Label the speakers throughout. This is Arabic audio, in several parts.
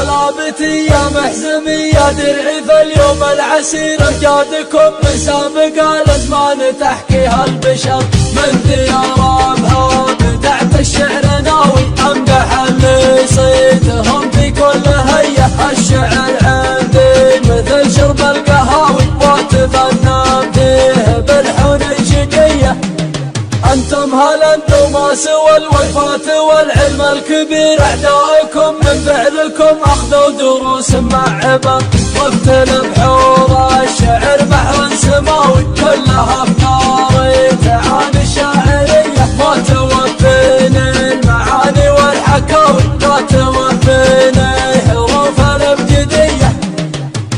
Speaker 1: صلابتي يا محزمي يا درعي فاليوم العسير أمجادكم مسابقة الأزمان تحكيها البشر من ديارها بدعت الشعر ناوي أمدح اللي صيتهم في كل هية الشعر عندي مثل شرب القهاوي واتفنى فيه بالحون شقية أنتم هالأنتم سوى الوفاة والعلم الكبير أعدائكم من فعلكم أخذوا دروس مع عبر واقتل بحور الشعر بحر سماوي كلها بنار تعاني الشاعرية ما توفيني المعاني والحكاوي لا توفيني حروف الابجدية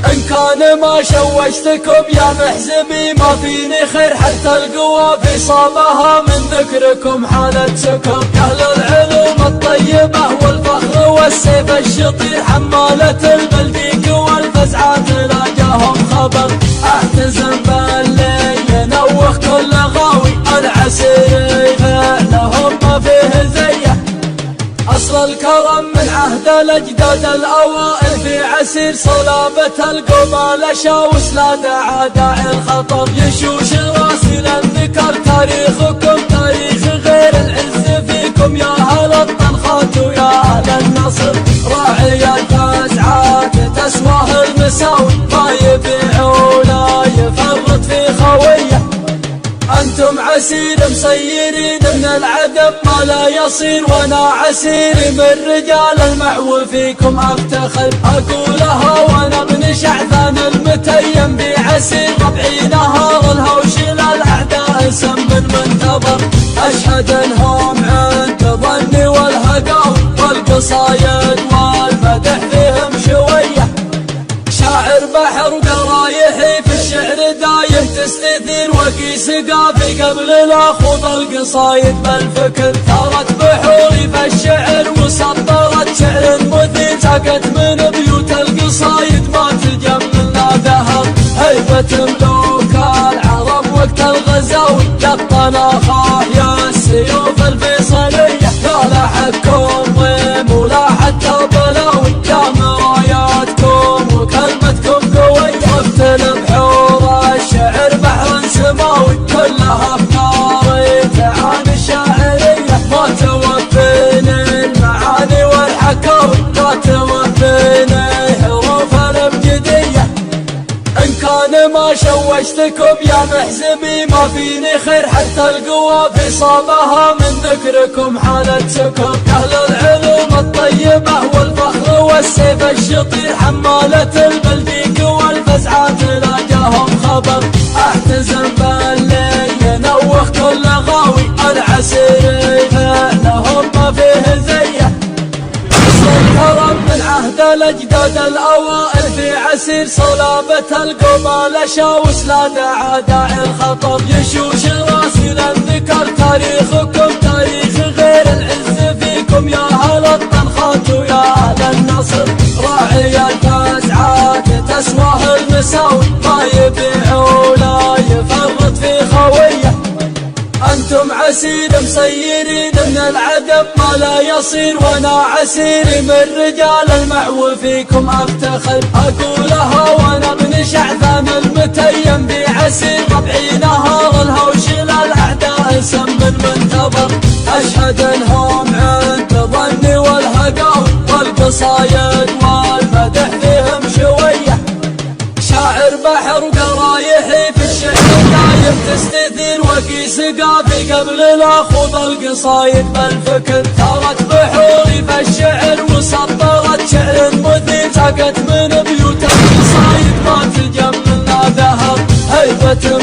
Speaker 1: إن كان ما شوشتكم يا محزمي ما فيني خير حتى القوى في صابها من ذكركم حالة سكر أهل العلوم الطيبة والفخر والسيف الشطير حمالة البلديق والفزعة تلاقاهم خبر احتزم بالليل ينوخ كل غاوي العسير فعلهم ما فيه زيه أصل الكرم من عهد الأجداد الأوائل في عسير صلابة القبال شاوس لا داعى داعي الخطر يشوش راسي للذكر تاريخكم تاريخ غير العز فيكم يا أهل الطنخات ويا أهل النصر راعي الفزعات تسواه المساوي ما يبيع ولا يفرط في خويه أنتم عسير مسيرين من العدم ما لا يصير وأنا عسير من رجال المعو فيكم أفتخر أقولها وأنا ابن شعثان المتيم بعسير ربعي نهار الهوش للأعداء سم منتظر أشهد أنهم عند ظني والهقاوي والقصايد والمدح فيهم شوية شاعر بحر وقرايحي في الشعر دايه تستثير وقيس قافي قبل لا خوض القصايد بالفكر ثارت بحوري في الشعر وسطرت شعر مثير ساقت من بيوت القصايد ما تجملنا ذهب هيبة ملوك العرب وقت الغزاوي للطناخة يا السيوف الفيصلية لا لاحتكم ضيم ولا حتى بلاوي يا مراياتكم وكلمتكم قوية واقتل بحور الشعر بحر سماوي كلها بنار تعاني الشاعرية ما توفيني المعاني والحكاوي لا توفيني حروف الابجدية إن كان ما شوشتكم يا محزمي ما فيني خير حتى القوى في صابها من ذكركم حالة سكر أهل العلوم الطيبة والفخر والسيف الشطير حمالة البلديق والفزعة تلاقاهم خبر احتزم بالليل ينوخ كل غاوي العسير فعلهم ما فيه زيه أصل الكرم من عهد الأجداد الأوائل في عسير صلابة القبال شاوس لا داعى داعي الخطر يشوش راسي للذكر تاريخكم تاريخ غير العز فيكم يا أهل الطنخات ويا أهل النصر راعي الفزعات تسواه المساوي ما يبيع ولا يفرط في خويه أنتم عسير مسيرين من العدم ما لا يصير وأنا عسير من رجال المعو فيكم أفتخر أقولها وأنا ابن شعثان المتيم بعسير ربعي نهار الهوش للأعداء سم منتظر أشهد أنهم عند ظني والهقاوي والقصايد والمدح فيهم شوية شاعر بحر وقرايحي في الشعر دايم تستثير وقيس قافي قبل لا خوض القصايد بالفكر ثارت بحوري في الشعر وسطرت شعر مثير ساقت من بيوت القصايد ما تجملنا ذهب هيبة